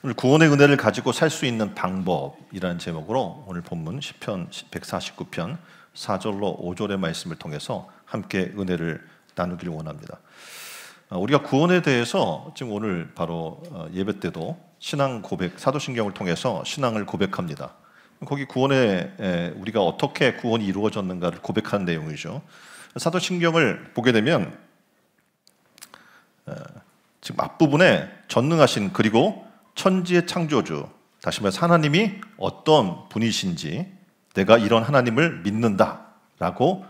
오늘 구원의 은혜를 가지고 살 수 있는 방법이라는 제목으로 오늘 본문 시편 149편 4절로 5절의 말씀을 통해서 함께 은혜를 나누기를 원합니다. 우리가 구원에 대해서 지금 오늘 바로 예배 때도 신앙 고백, 사도신경을 통해서 신앙을 고백합니다. 거기 구원에 우리가 어떻게 구원이 이루어졌는가를 고백하는 내용이죠. 사도신경을 보게 되면 지금 앞부분에 전능하신 그리고 천지의 창조주, 다시 말해서 하나님이 어떤 분이신지 내가 이런 하나님을 믿는다라고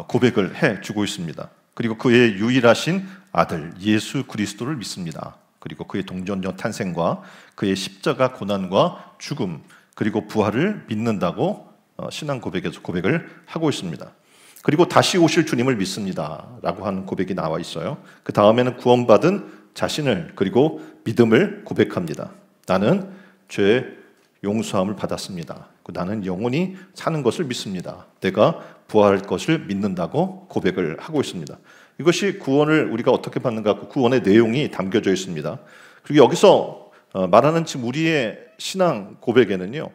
고백을 해주고 있습니다. 그리고 그의 유일하신 아들 예수 그리스도를 믿습니다. 그리고 그의 동전적 탄생과 그의 십자가 고난과 죽음 그리고 부활을 믿는다고 신앙 고백에서 고백을 하고 있습니다. 그리고 다시 오실 주님을 믿습니다라고 하는 고백이 나와 있어요. 그 다음에는 구원받은 자신을 그리고 믿음을 고백합니다. 나는 죄의 용서함을 받았습니다. 나는 영원히 사는 것을 믿습니다. 내가 부활할 것을 믿는다고 고백을 하고 있습니다. 이것이 구원을 우리가 어떻게 받는가, 그 구원의 내용이 담겨져 있습니다. 그리고 여기서 말하는 지금 우리의 신앙 고백에는요,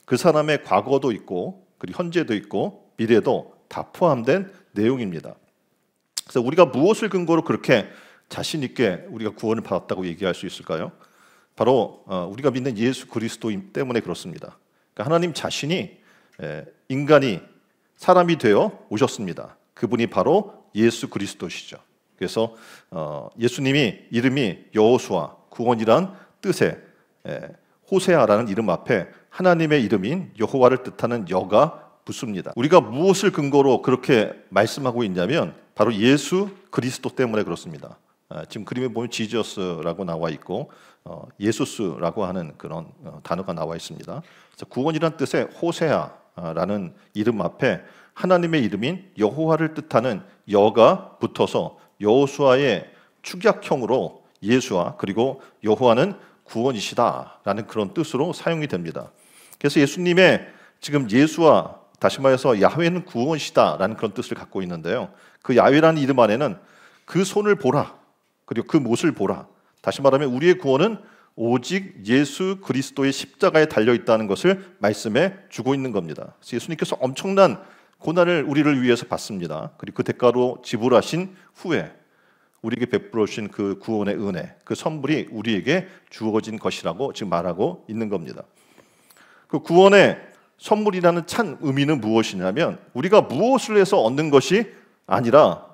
그 사람의 과거도 있고 그리고 현재도 있고 미래도 다 포함된 내용입니다. 그래서 우리가 무엇을 근거로 그렇게 자신 있게 우리가 구원을 받았다고 얘기할 수 있을까요? 바로 우리가 믿는 예수 그리스도 때문에 그렇습니다. 그러니까 하나님 자신이 인간이 사람이 되어 오셨습니다. 그분이 바로 예수 그리스도시죠. 그래서 예수님이 이름이 여호수아, 구원이란 뜻에 호세아라는 이름 앞에 하나님의 이름인 여호와를 뜻하는 여가 붙습니다. 우리가 무엇을 근거로 그렇게 말씀하고 있냐면 바로 예수 그리스도 때문에 그렇습니다. 지금 그림에 보면 지저스라고 나와 있고 예수스라고 하는 그런 단어가 나와 있습니다. 그래서 구원이란 뜻의 호세아라는 이름 앞에 하나님의 이름인 여호와를 뜻하는 여가 붙어서 여호수아의 축약형으로 예수와 그리고 여호와는 구원이시다라는 그런 뜻으로 사용이 됩니다. 그래서 예수님의 지금 예수와 다시 말해서 야훼는 구원이시다라는 그런 뜻을 갖고 있는데요. 그 야훼라는 이름 안에는 그 손을 보라 그리고 그 못을 보라. 다시 말하면 우리의 구원은 오직 예수 그리스도의 십자가에 달려있다는 것을 말씀해 주고 있는 겁니다. 그래서 예수님께서 엄청난 고난을 우리를 위해서 받습니다. 그리고 그 대가로 지불하신 후에 우리에게 베풀어 주신 그 구원의 은혜, 그 선물이 우리에게 주어진 것이라고 지금 말하고 있는 겁니다. 그 구원의 선물이라는 참 의미는 무엇이냐면 우리가 무엇을 해서 얻는 것이 아니라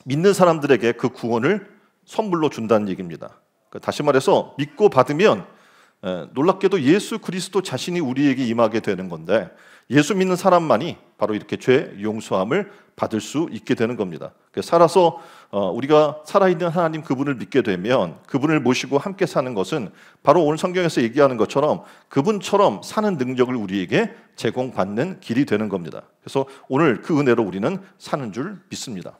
믿는 사람들에게 그 구원을 선물로 준다는 얘기입니다. 다시 말해서 믿고 받으면 놀랍게도 예수 그리스도 자신이 우리에게 임하게 되는 건데 예수 믿는 사람만이 바로 이렇게 죄 용서함을 받을 수 있게 되는 겁니다. 살아서 우리가 살아있는 하나님 그분을 믿게 되면 그분을 모시고 함께 사는 것은 바로 오늘 성경에서 얘기하는 것처럼 그분처럼 사는 능력을 우리에게 제공받는 길이 되는 겁니다. 그래서 오늘 그 은혜로 우리는 사는 줄 믿습니다.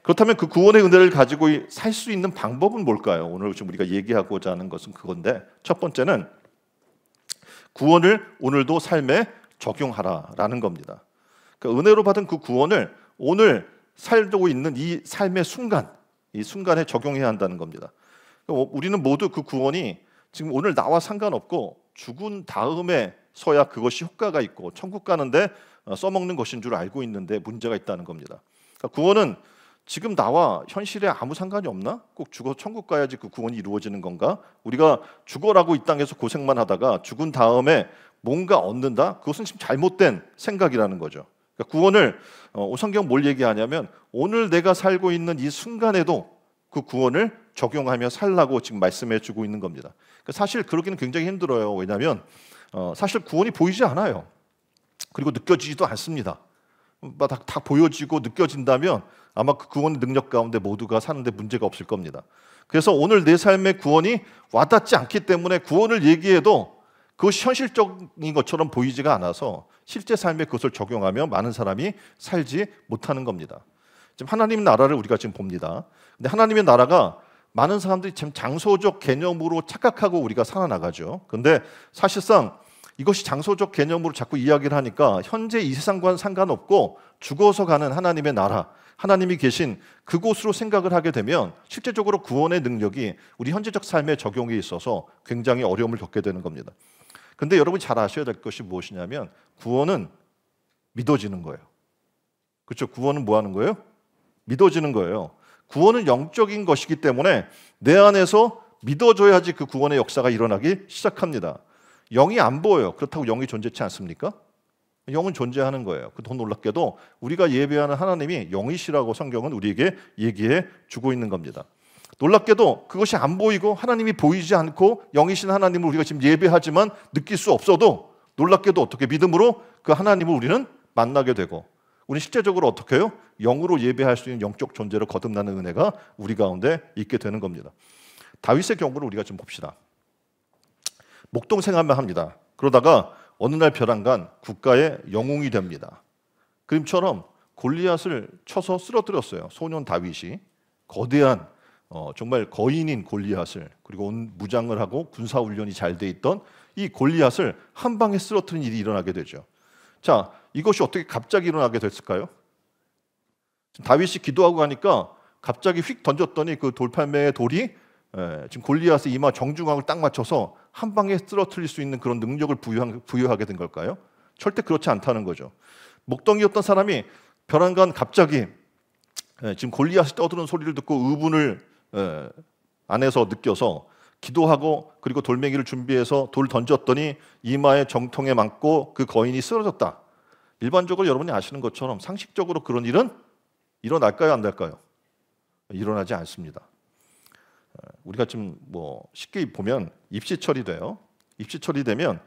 그렇다면 그 구원의 은혜를 가지고 살 수 있는 방법은 뭘까요? 오늘 지금 우리가 얘기하고자 하는 것은 그건데 첫 번째는 구원을 오늘도 삶에 적용하라라는 겁니다. 그러니까 은혜로 받은 그 구원을 오늘 살고 있는 이 삶의 순간, 이 순간에 적용해야 한다는 겁니다. 그러니까 우리는 모두 그 구원이 지금 오늘 나와 상관없고 죽은 다음에서야 그것이 효과가 있고 천국 가는데 써먹는 것인 줄 알고 있는데 문제가 있다는 겁니다. 그러니까 구원은 지금 나와 현실에 아무 상관이 없나? 꼭 죽어 천국 가야지 그 구원이 이루어지는 건가? 우리가 죽어라고 이 땅에서 고생만 하다가 죽은 다음에 뭔가 얻는다? 그것은 지금 잘못된 생각이라는 거죠. 그러니까 구원을 성경 뭘 얘기하냐면 오늘 내가 살고 있는 이 순간에도 그 구원을 적용하며 살라고 지금 말씀해 주고 있는 겁니다. 그러니까 사실 그러기는 굉장히 힘들어요. 왜냐하면 사실 구원이 보이지 않아요. 그리고 느껴지지도 않습니다. 다 보여지고 느껴진다면 아마 그 구원의 능력 가운데 모두가 사는데 문제가 없을 겁니다. 그래서 오늘 내 삶의 구원이 와닿지 않기 때문에 구원을 얘기해도 그것이 현실적인 것처럼 보이지가 않아서 실제 삶에 그것을 적용하며 많은 사람이 살지 못하는 겁니다. 지금 하나님 나라를 우리가 지금 봅니다. 근데 하나님의 나라가 많은 사람들이 참 장소적 개념으로 착각하고 우리가 살아나가죠. 그런데 사실상 이것이 장소적 개념으로 자꾸 이야기를 하니까 현재 이 세상과는 상관없고 죽어서 가는 하나님의 나라, 하나님이 계신 그곳으로 생각을 하게 되면 실제적으로 구원의 능력이 우리 현재적 삶에 적용이 있어서 굉장히 어려움을 겪게 되는 겁니다. 근데 여러분 잘 아셔야 될 것이 무엇이냐면 구원은 믿어지는 거예요. 그렇죠? 구원은 뭐 하는 거예요? 믿어지는 거예요. 구원은 영적인 것이기 때문에 내 안에서 믿어줘야지 그 구원의 역사가 일어나기 시작합니다. 영이 안 보여요. 그렇다고 영이 존재치 않습니까? 영은 존재하는 거예요. 더 놀랍게도 우리가 예배하는 하나님이 영이시라고 성경은 우리에게 얘기해 주고 있는 겁니다. 놀랍게도 그것이 안 보이고 하나님이 보이지 않고 영이신 하나님을 우리가 지금 예배하지만 느낄 수 없어도 놀랍게도 어떻게 믿음으로 그 하나님을 우리는 만나게 되고 우리 실제적으로 어떻게 해요? 영으로 예배할 수 있는 영적 존재로 거듭나는 은혜가 우리 가운데 있게 되는 겁니다. 다윗의 경우를 우리가 좀 봅시다. 목동 생활만 합니다. 그러다가 어느 날 벼랑간 국가의 영웅이 됩니다. 그림처럼 골리앗을 쳐서 쓰러뜨렸어요. 소년 다윗이 거대한 정말 거인인 골리앗을, 그리고 온 무장을 하고 군사 훈련이 잘 돼 있던 이 골리앗을 한 방에 쓰러뜨린 일이 일어나게 되죠. 자, 이것이 어떻게 갑자기 일어나게 됐을까요? 다윗이 기도하고 가니까 갑자기 휙 던졌더니 그 돌팔매의 돌이 지금 골리앗의 이마 정중앙을 딱 맞춰서 한 방에 쓰러뜨릴 수 있는 그런 능력을 부여하게 된 걸까요? 절대 그렇지 않다는 거죠. 목동이었던 사람이 벼랑간 갑자기 지금 골리앗이 떠드는 소리를 듣고 의분을 안에서 느껴서 기도하고 그리고 돌멩이를 준비해서 돌 던졌더니 이마에 정통에 맞고 그 거인이 쓰러졌다. 일반적으로 여러분이 아시는 것처럼 상식적으로 그런 일은 일어날까요? 안 될까요? 일어나지 않습니다. 우리가 좀 쉽게 보면 입시철이 돼요. 입시철이 되면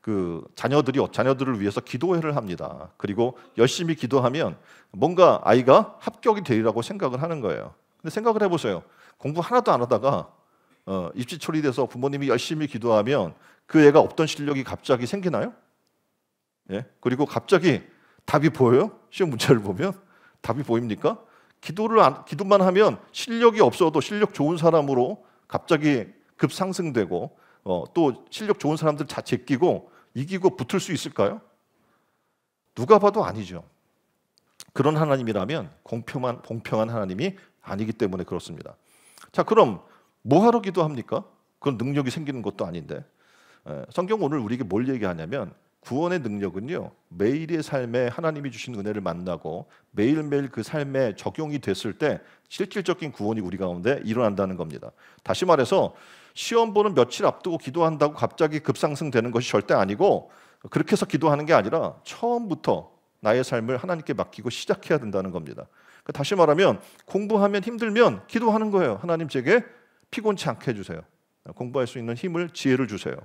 그 자녀들을 위해서 기도회를 합니다. 그리고 열심히 기도하면 뭔가 아이가 합격이 되리라고 생각을 하는 거예요. 근데 생각을 해보세요. 공부 하나도 안 하다가 입시철이 돼서 부모님이 열심히 기도하면 그 애가 없던 실력이 갑자기 생기나요? 예? 그리고 갑자기 답이 보여요? 시험 문제를 보면 답이 보입니까? 기도만 하면 실력이 없어도 실력 좋은 사람으로 갑자기 급상승되고 또 실력 좋은 사람들 다 제끼고 이기고 붙을 수 있을까요? 누가 봐도 아니죠. 그런 하나님이라면 공평한 하나님이 아니기 때문에 그렇습니다. 자, 그럼 뭐하러 기도합니까? 그건 능력이 생기는 것도 아닌데. 성경 오늘 우리에게 뭘 얘기하냐면 구원의 능력은요, 매일의 삶에 하나님이 주신 은혜를 만나고 매일매일 그 삶에 적용이 됐을 때 실질적인 구원이 우리 가운데 일어난다는 겁니다. 다시 말해서 시험 보는 며칠 앞두고 기도한다고 갑자기 급상승되는 것이 절대 아니고, 그렇게 해서 기도하는 게 아니라 처음부터 나의 삶을 하나님께 맡기고 시작해야 된다는 겁니다. 다시 말하면 공부하면 힘들면 기도하는 거예요. 하나님 제게 피곤치 않게 해주세요. 공부할 수 있는 힘을, 지혜를 주세요.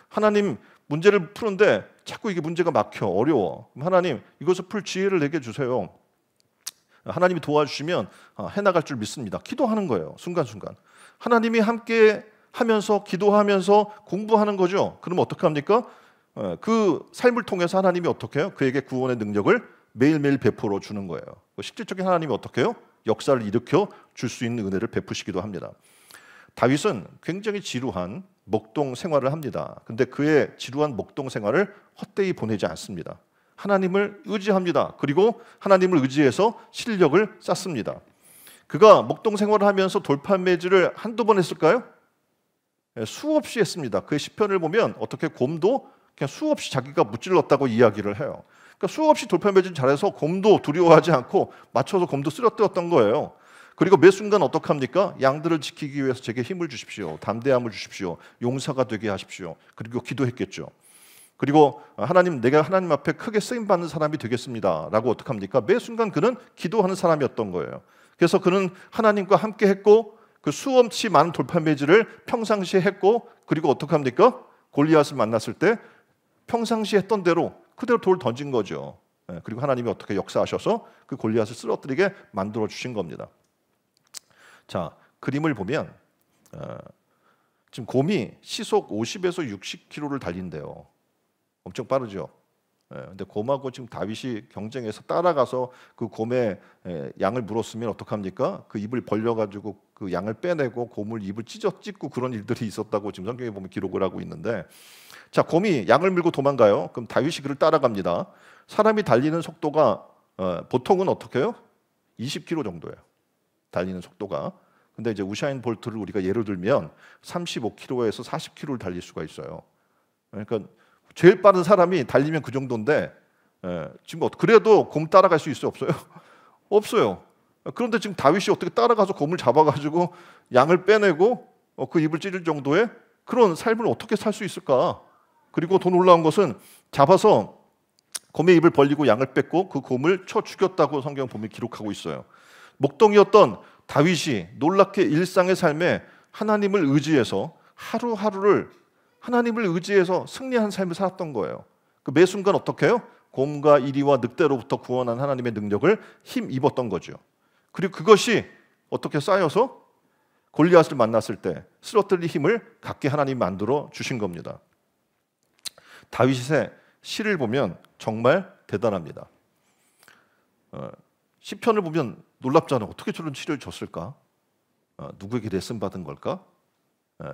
하나님 문제를 푸는데 자꾸 이게 문제가 막혀, 어려워. 하나님 이것을 풀 지혜를 내게 주세요. 하나님이 도와주시면 해나갈 줄 믿습니다. 기도하는 거예요. 순간순간. 하나님이 함께 하면서 기도하면서 공부하는 거죠. 그러면 어떻게 합니까? 그 삶을 통해서 하나님이 어떻게 해요? 그에게 구원의 능력을 매일매일 베풀어 주는 거예요. 실질적인 하나님이 어떻게 해요? 역사를 일으켜 줄 수 있는 은혜를 베푸시기도 합니다. 다윗은 굉장히 지루한 목동 생활을 합니다. 근데 그의 지루한 목동 생활을 헛되이 보내지 않습니다. 하나님을 의지합니다. 그리고 하나님을 의지해서 실력을 쌓습니다. 그가 목동 생활을 하면서 돌팔매질을 한두 번 했을까요? 수없이 했습니다. 그의 시편을 보면 어떻게 곰도 그냥 수없이 자기가 무찔렀다고 이야기를 해요. 그러니까 수없이 돌팔매질 잘해서 곰도 두려워하지 않고 맞춰서 곰도 쓰러뜨렸던 거예요. 그리고 매 순간 어떻게 합니까? 양들을 지키기 위해서 제게 힘을 주십시오. 담대함을 주십시오. 용사가 되게 하십시오. 그리고 기도했겠죠. 그리고 하나님, 내가 하나님 앞에 크게 쓰임받는 사람이 되겠습니다 라고 어떻게 합니까? 매 순간 그는 기도하는 사람이었던 거예요. 그래서 그는 하나님과 함께 했고 그 수없이 많은 돌팔매질을 평상시에 했고, 그리고 어떻게 합니까? 골리앗을 만났을 때 평상시에 했던 대로 그대로 돌 던진 거죠. 그리고 하나님이 어떻게 역사하셔서 그 골리앗을 쓰러뜨리게 만들어 주신 겁니다. 자, 그림을 보면 지금 곰이 시속 50에서 60km를 달린대요. 엄청 빠르죠. 근데 곰하고 지금 다윗이 경쟁해서 따라가서 그 곰의 양을 물었으면 어떡합니까? 그 입을 벌려가지고 그 양을 빼내고 곰을 입을 찢고 그런 일들이 있었다고 지금 성경에 보면 기록을 하고 있는데, 자, 곰이 양을 물고 도망가요. 그럼 다윗이 그를 따라갑니다. 사람이 달리는 속도가 보통은 어떻게 해요? 20km 정도예요. 달리는 속도가. 근데 이제 우사인 볼트를 우리가 예를 들면 35km에서 40km를 달릴 수가 있어요. 그러니까 제일 빠른 사람이 달리면 그 정도인데, 지금 그래도 곰 따라갈 수 있어요, 없어요? 없어요. 그런데 지금 다윗이 어떻게 따라가서 곰을 잡아가지고 양을 빼내고 그 입을 찢을 정도의 그런 삶을 어떻게 살 수 있을까? 그리고 더 놀라운 것은 잡아서 곰의 입을 벌리고 양을 뺐고 그 곰을 쳐 죽였다고 성경 보면 기록하고 있어요. 목동이었던 다윗이 놀랍게 일상의 삶에 하나님을 의지해서 하루하루를 하나님을 의지해서 승리한 삶을 살았던 거예요. 그 매 순간 어떻게 해요? 곰과 이리와 늑대로부터 구원한 하나님의 능력을 힘입었던 거죠. 그리고 그것이 어떻게 쌓여서 골리앗을 만났을 때 쓰러뜨릴 힘을 갖게 하나님이 만들어 주신 겁니다. 다윗의 시를 보면 정말 대단합니다. 시편을 보면 놀랍잖아요. 어떻게 저런 시를 줬을까? 누구에게 레슨 받은 걸까?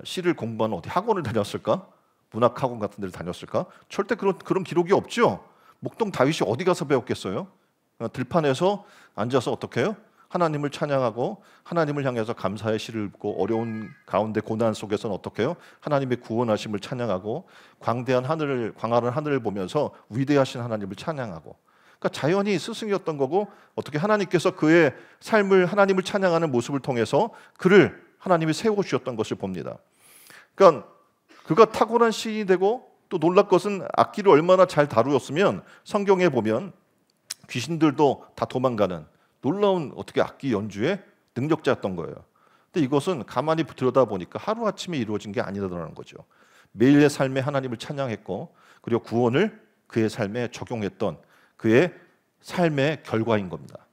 시를 공부하는 어디 학원을 다녔을까? 문학학원 같은 데를 다녔을까? 절대 그런 기록이 없죠. 목동 다윗이 어디 가서 배웠겠어요? 들판에서 앉아서 어떻게 해요? 하나님을 찬양하고 하나님을 향해서 감사의 시를 읽고 어려운 가운데 고난 속에서는 어떻게 해요? 하나님의 구원하심을 찬양하고 광대한 하늘을 광활한 하늘을 보면서 위대하신 하나님을 찬양하고, 그러니까 자연히 스승이었던 거고 어떻게 하나님께서 그의 삶을 하나님을 찬양하는 모습을 통해서 그를 하나님이 세워주셨던 것을 봅니다. 그러니까 그가 탁월한 시인이 되고 또 놀랄 것은 악기를 얼마나 잘 다루었으면 성경에 보면 귀신들도 다 도망가는 놀라운 어떻게 악기 연주의 능력자였던 거예요. 근데 이것은 가만히 들여다보니까 하루아침에 이루어진 게 아니라는 거죠. 매일의 삶에 하나님을 찬양했고 그리고 구원을 그의 삶에 적용했던 그의 삶의 결과인 겁니다.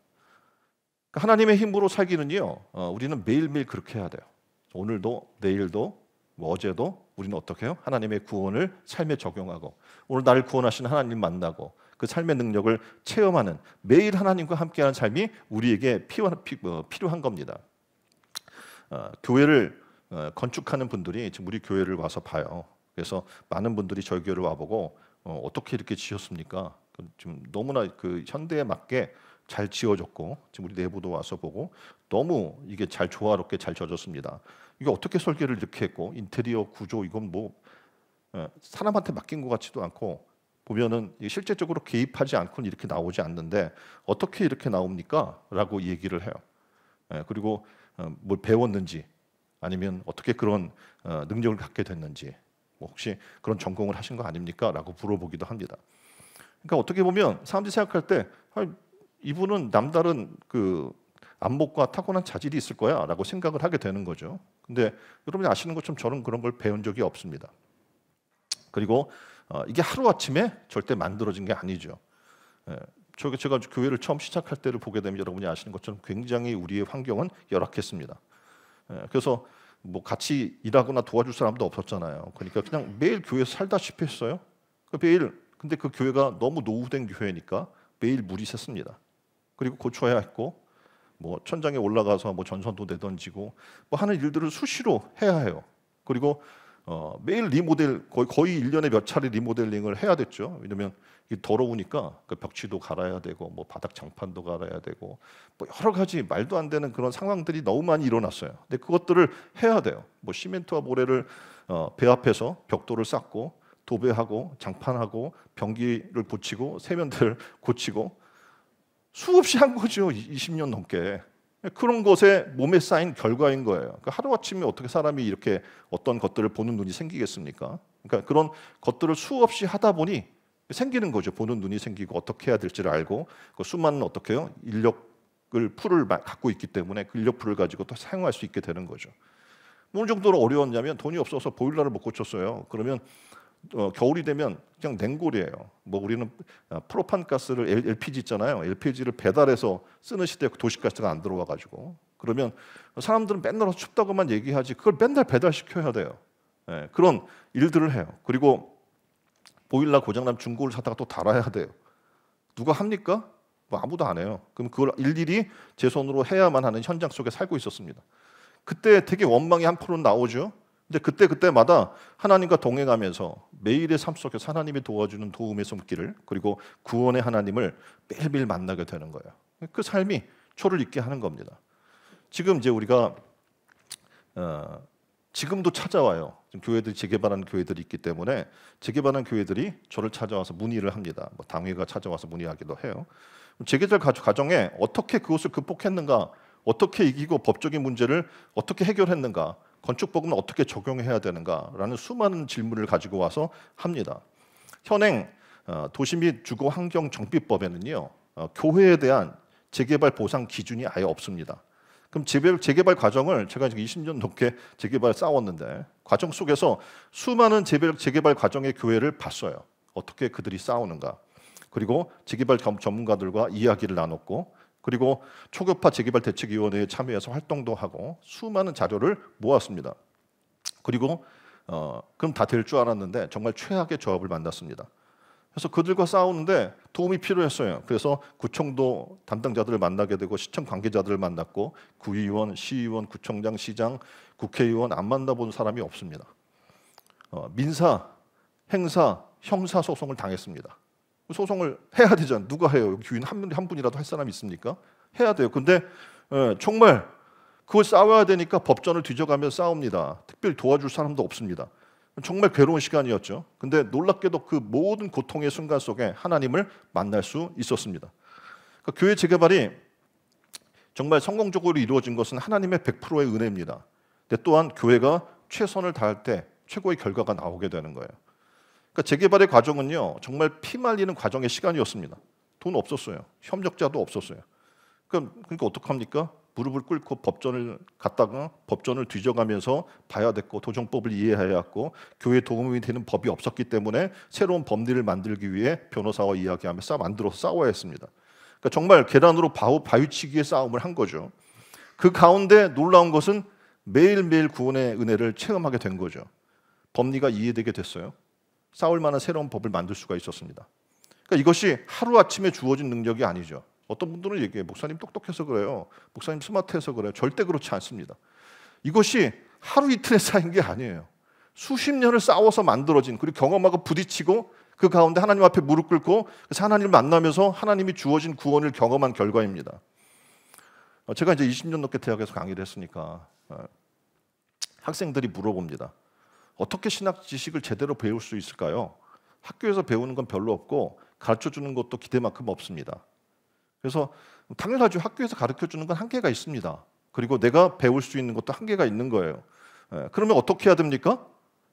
그러니까 하나님의 힘으로 살기는요, 우리는 매일매일 그렇게 해야 돼요. 오늘도 내일도 어제도 우리는 어떻게 해요? 하나님의 구원을 삶에 적용하고 오늘 나를 구원하신 하나님 만나고 그 삶의 능력을 체험하는 매일 하나님과 함께하는 삶이 우리에게 필요한 겁니다. 교회를 건축하는 분들이 지금 우리 교회를 와서 봐요. 그래서 많은 분들이 저희 교회를 와보고 어떻게 이렇게 지었습니까? 지금 너무나 그 현대에 맞게 잘 지어졌고 지금 우리 내부도 와서 보고 너무 이게 잘 조화롭게 잘 지어졌습니다. 이게 어떻게 설계를 이렇게 했고 인테리어 구조 이건 뭐 사람한테 맡긴 것 같지도 않고 보면은 실제적으로 개입하지 않고는 이렇게 나오지 않는데 어떻게 이렇게 나옵니까? 라고 얘기를 해요. 그리고 뭘 배웠는지 아니면 어떻게 그런 능력을 갖게 됐는지 뭐 혹시 그런 전공을 하신 거 아닙니까? 라고 물어보기도 합니다. 그러니까 어떻게 보면 사람들이 생각할 때 이분은 남다른 그 안목과 타고난 자질이 있을 거야 라고 생각을 하게 되는 거죠. 근데 여러분이 아시는 것처럼 저는 그런 걸 배운 적이 없습니다. 그리고 이게 하루아침에 절대 만들어진 게 아니죠. 제가 교회를 처음 시작할 때를 보게 되면 여러분이 아시는 것처럼 굉장히 우리의 환경은 열악했습니다. 그래서 뭐 같이 일하거나 도와줄 사람도 없었잖아요. 그러니까 그냥 매일 교회에서 살다시피 했어요. 근데 그 교회가 너무 노후된 교회니까 매일 물이 샜습니다. 그리고 고쳐야 했고 뭐 천장에 올라가서 뭐 전선도 내던지고 뭐 하는 일들을 수시로 해야 해요. 그리고 매일 리모델 거의 1년에 몇 차례 리모델링을 해야 됐죠. 왜냐면 이게 더러우니까 그 벽지도 갈아야 되고 뭐 바닥 장판도 갈아야 되고 뭐 여러 가지 말도 안 되는 그런 상황들이 너무 많이 일어났어요. 근데 그것들을 해야 돼요. 뭐 시멘트와 모래를 배합해서 벽돌을 쌓고 도배하고 장판하고 변기를 붙이고 세면대를 고치고 수없이 한 거죠. 20년 넘게. 그런 것에 몸에 쌓인 결과인 거예요. 그러니까 하루아침에 어떻게 사람이 이렇게 어떤 것들을 보는 눈이 생기겠습니까? 그러니까 그런 것들을 수없이 하다 보니 생기는 거죠. 보는 눈이 생기고 어떻게 해야 될지를 알고 그 수많은 어떻게 해요? 풀을 갖고 있기 때문에 그 인력 풀을 가지고 또 사용할 수 있게 되는 거죠. 어느 정도로 어려웠냐면 돈이 없어서 보일러를 못 고쳤어요. 그러면 겨울이 되면 그냥 냉골이에요. 뭐 우리는 프로판 가스를 LPG 있잖아요. LPG를 배달해서 쓰는 시대에 도시가스가 안 들어와 가지고 그러면 사람들은 맨날 춥다고만 얘기하지 그걸 맨날 배달시켜야 돼요. 그런 일들을 해요. 그리고 보일러 고장나면 중고를 사다가 또 달아야 돼요. 누가 합니까? 뭐 아무도 안 해요. 그럼 그걸 일일이 제 손으로 해야만 하는 현장 속에 살고 있었습니다. 그때 되게 원망이 한풀은 나오죠. 근데 그때마다 하나님과 동행하면서 매일의 삶 속에서 하나님이 도와주는 도움의 손길을, 그리고 구원의 하나님을 매일매일 만나게 되는 거예요. 그 삶이 초를 잊게 하는 겁니다. 지금 이제 우리가 지금도 찾아와요. 지금 교회들이 재개발하는 교회들이 있기 때문에 재개발하는 교회들이 저를 찾아와서 문의를 합니다. 뭐 당회가 찾아와서 문의하기도 해요. 재개발 과정에 어떻게 그것을 극복했는가, 어떻게 이기고 법적인 문제를 어떻게 해결했는가, 건축법은 어떻게 적용해야 되는가라는 수많은 질문을 가지고 와서 합니다. 현행 도시 및 주거 환경 정비법에는요, 교회에 대한 재개발 보상 기준이 아예 없습니다. 그럼 재개발 과정을 제가 20년 넘게 재개발 싸웠는데 과정 속에서 수많은 재개발 과정의 교회를 봤어요. 어떻게 그들이 싸우는가. 그리고 재개발 전문가들과 이야기를 나눴고, 그리고 초교파 재개발 대책위원회에 참여해서 활동도 하고 수많은 자료를 모았습니다. 그리고 그럼 다 될 줄 알았는데 정말 최악의 조합을 만났습니다. 그래서 그들과 싸우는데 도움이 필요했어요. 그래서 구청도 담당자들을 만나게 되고 시청 관계자들을 만났고, 구의원, 시의원, 구청장, 시장, 국회의원 안 만나본 사람이 없습니다. 민사, 행사, 형사 소송을 당했습니다. 소송을 해야 되잖아요. 누가 해요? 여기 교인 한 분이라도 할 사람이 있습니까? 해야 돼요. 근데 정말 그걸 싸워야 되니까 법전을 뒤져가면서 싸웁니다. 특별히 도와줄 사람도 없습니다. 정말 괴로운 시간이었죠. 근데 놀랍게도 그 모든 고통의 순간 속에 하나님을 만날 수 있었습니다. 그러니까 교회 재개발이 정말 성공적으로 이루어진 것은 하나님의 100%의 은혜입니다. 근데 또한 교회가 최선을 다할 때 최고의 결과가 나오게 되는 거예요. 그러니까 재개발의 과정은요, 정말 피 말리는 과정의 시간이었습니다. 돈 없었어요. 협력자도 없었어요. 그러니까 어떡합니까? 무릎을 꿇고 법전을 갔다가 법전을 뒤져가면서 봐야 됐고, 도정법을 이해해야 했고, 교회에 도움이 되는 법이 없었기 때문에 새로운 법리를 만들기 위해 변호사와 이야기하며 만들어서 싸워야 했습니다. 그러니까 정말 계란으로 바위치기의 싸움을 한 거죠. 그 가운데 놀라운 것은 매일매일 구원의 은혜를 체험하게 된 거죠. 법리가 이해되게 됐어요. 싸울 만한 새로운 법을 만들 수가 있었습니다. 그러니까 이것이 하루아침에 주어진 능력이 아니죠. 어떤 분들은 얘기해요. 목사님 똑똑해서 그래요. 목사님 스마트해서 그래요. 절대 그렇지 않습니다. 이것이 하루 이틀에 쌓인 게 아니에요. 수십 년을 싸워서 만들어진, 그리고 경험하고 부딪히고 그 가운데 하나님 앞에 무릎 꿇고 하나님을 만나면서 하나님이 주어진 구원을 경험한 결과입니다. 제가 이제 20년 넘게 대학에서 강의를 했으니까 학생들이 물어봅니다. 어떻게 신학 지식을 제대로 배울 수 있을까요? 학교에서 배우는 건 별로 없고 가르쳐주는 것도 기대만큼 없습니다. 그래서 당연하죠. 학교에서 가르쳐주는 건 한계가 있습니다. 그리고 내가 배울 수 있는 것도 한계가 있는 거예요. 그러면 어떻게 해야 됩니까?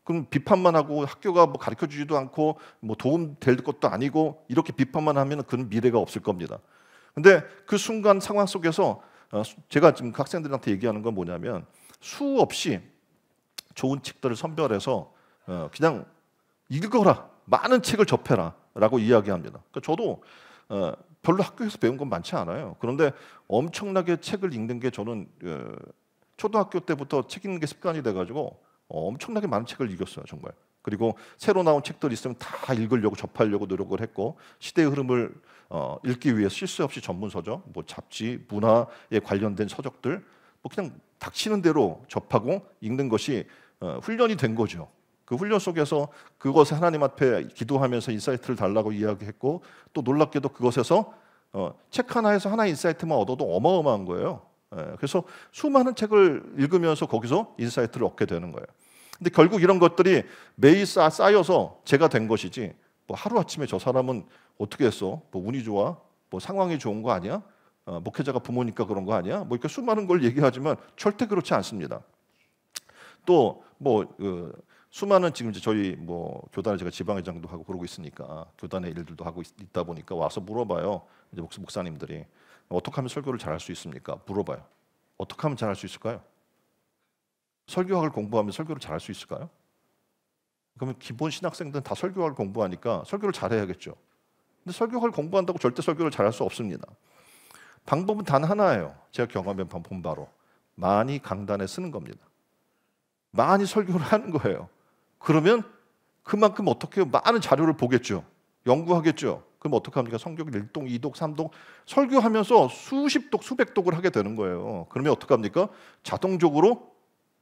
그럼 비판만 하고 학교가 뭐 가르쳐주지도 않고 뭐 도움 될 것도 아니고 이렇게 비판만 하면 그런 미래가 없을 겁니다. 근데 그 순간 상황 속에서 제가 지금 학생들한테 얘기하는 건 뭐냐면, 수없이 좋은 책들을 선별해서 그냥 읽어라, 많은 책을 접해라 라고 이야기합니다. 그러니까 저도 별로 학교에서 배운 건 많지 않아요. 그런데 엄청나게 책을 읽는 게, 저는 초등학교 때부터 책 읽는 게 습관이 돼가지고 엄청나게 많은 책을 읽었어요, 정말. 그리고 새로 나온 책들 있으면 다 읽으려고, 접하려고 노력을 했고, 시대의 흐름을 읽기 위해 실수 없이 전문서적, 뭐 잡지, 문화에 관련된 서적들, 뭐 그냥 닥치는 대로 접하고 읽는 것이 훈련이 된 거죠. 그 훈련 속에서 그것에 하나님 앞에 기도하면서 인사이트를 달라고 이야기했고, 또 놀랍게도 그것에서 책 하나에서 하나의 인사이트만 얻어도 어마어마한 거예요. 그래서 수많은 책을 읽으면서 거기서 인사이트를 얻게 되는 거예요. 근데 결국 이런 것들이 매일 쌓여서 제가 된 것이지, 뭐 하루아침에 저 사람은 어떻게 했어? 뭐 운이 좋아? 뭐 상황이 좋은 거 아니야? 목회자가 부모니까 그런 거 아니야? 뭐 이렇게 수많은 걸 얘기하지만 절대 그렇지 않습니다. 또 뭐 수많은 지금 이제 저희 뭐 교단을 제가 지방회장도 하고 그러고 있으니까 교단의 일들도 하고 있다 보니까 와서 물어봐요. 이제 목사님들이 어떻게 하면 설교를 잘할 수 있습니까? 물어봐요. 어떻게 하면 잘할 수 있을까요? 설교학을 공부하면 설교를 잘할 수 있을까요? 그러면 기본 신학생들은 다 설교학을 공부하니까 설교를 잘해야겠죠. 근데 설교학을 공부한다고 절대 설교를 잘할 수 없습니다. 방법은 단 하나예요. 제가 경험해 본 바로 많이 강단에 쓰는 겁니다. 많이 설교를 하는 거예요. 그러면 그만큼 어떻게 많은 자료를 보겠죠. 연구하겠죠. 그럼 어떡합니까? 성경을 1독, 2독, 3독 설교하면서 수십 독, 수백 독을 하게 되는 거예요. 그러면 어떡합니까? 자동적으로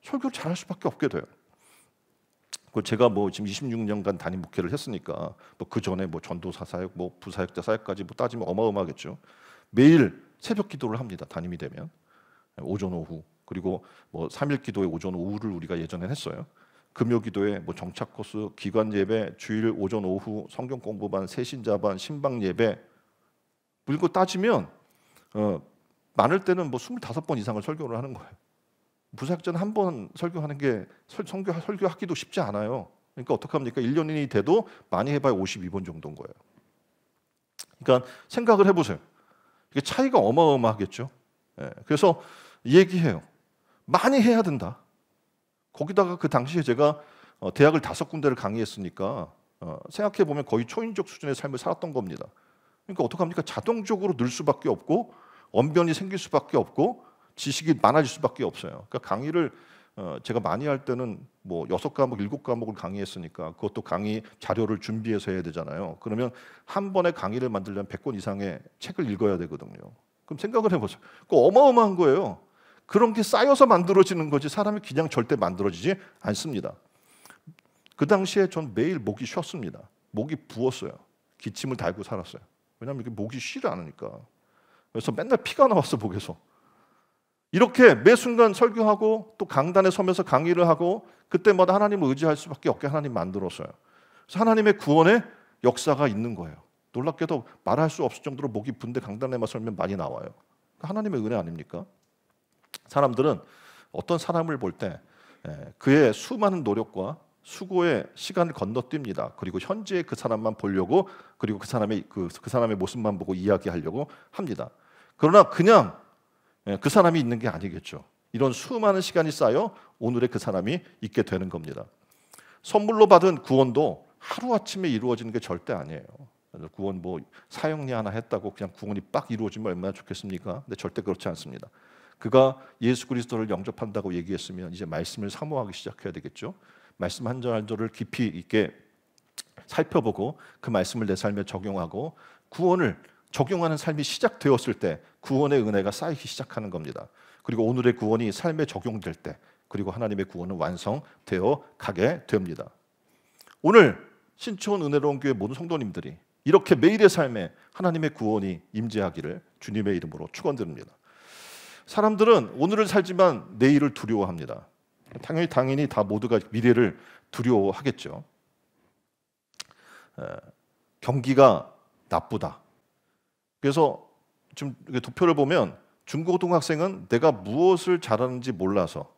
설교를 잘할 수밖에 없게 돼요. 제가 지금 26년간 담임 목회를 했으니까 그 전에 전도사 사역, 부사역자 사역까지 따지면 어마어마하겠죠. 매일 새벽 기도를 합니다. 담임이 되면 오전 오후, 그리고 3일 기도에 오전 오후를 우리가 예전에 했어요. 금요 기도에 정착 코스, 기관 예배, 주일 오전 오후 성경 공부반, 새신자반, 신방 예배 이거 따지면 많을 때는 25번 이상을 설교를 하는 거예요. 부사역자는 한 번 설교하는 게 설교하기도 쉽지 않아요. 그러니까 어떡합니까? 1년이 돼도 많이 해봐야 52번 정도인 거예요. 그러니까 생각을 해보세요. 이게 차이가 어마어마하겠죠. 그래서 얘기해요. 많이 해야 된다. 거기다가 그 당시에 제가 대학을 5군데를 강의했으니까 생각해보면 거의 초인적 수준의 삶을 살았던 겁니다. 그러니까 어떡합니까? 자동적으로 늘 수밖에 없고 언변이 생길 수밖에 없고 지식이 많아질 수밖에 없어요. 그러니까 강의를 제가 많이 할 때는 6과목, 7과목을 강의했으니까 그것도 강의 자료를 준비해서 해야 되잖아요. 그러면 한 번에 강의를 만들려면 100권 이상의 책을 읽어야 되거든요. 그럼 생각을 해보세요. 그거 어마어마한 거예요. 그런 게 쌓여서 만들어지는 거지 사람이 그냥 절대 만들어지지 않습니다. 그 당시에 전 매일 목이 쉬었습니다. 목이 부었어요. 기침을 달고 살았어요. 왜냐하면 이게 목이 쉬지 않으니까. 그래서 맨날 피가 나왔어, 목에서. 이렇게 매 순간 설교하고 또 강단에 서면서 강의를 하고 그때마다 하나님을 의지할 수밖에 없게 하나님 만들었어요. 그래서 하나님의 구원의 역사가 있는 거예요. 놀랍게도 말할 수 없을 정도로 목이 붓는데 강단에만 설면 많이 나와요. 하나님의 은혜 아닙니까? 사람들은 어떤 사람을 볼 때 그의 수많은 노력과 수고의 시간을 건너뜁니다. 그리고 현재의 그 사람만 보려고, 그리고 그 사람의 모습만 보고 이야기하려고 합니다. 그러나 그냥 그 사람이 있는 게 아니겠죠. 이런 수많은 시간이 쌓여 오늘의 그 사람이 있게 되는 겁니다. 선물로 받은 구원도 하루아침에 이루어지는 게 절대 아니에요. 구원 사형리 하나 했다고 그냥 구원이 빡 이루어지면 얼마나 좋겠습니까? 근데 절대 그렇지 않습니다. 그가 예수 그리스도를 영접한다고 얘기했으면 이제 말씀을 사모하기 시작해야 되겠죠. 말씀 한 절 한 절을 깊이 있게 살펴보고 그 말씀을 내 삶에 적용하고 구원을 적용하는 삶이 시작되었을 때 구원의 은혜가 쌓이기 시작하는 겁니다. 그리고 오늘의 구원이 삶에 적용될 때, 그리고 하나님의 구원은 완성되어 가게 됩니다. 오늘 신촌 은혜로운 교회 모든 성도님들이 이렇게 매일의 삶에 하나님의 구원이 임재하기를 주님의 이름으로 축원드립니다. 사람들은 오늘을 살지만 내일을 두려워합니다. 당연히 다 모두가 미래를 두려워하겠죠. 경기가 나쁘다. 그래서 지금 도표를 보면 중고등학생은 내가 무엇을 잘하는지 몰라서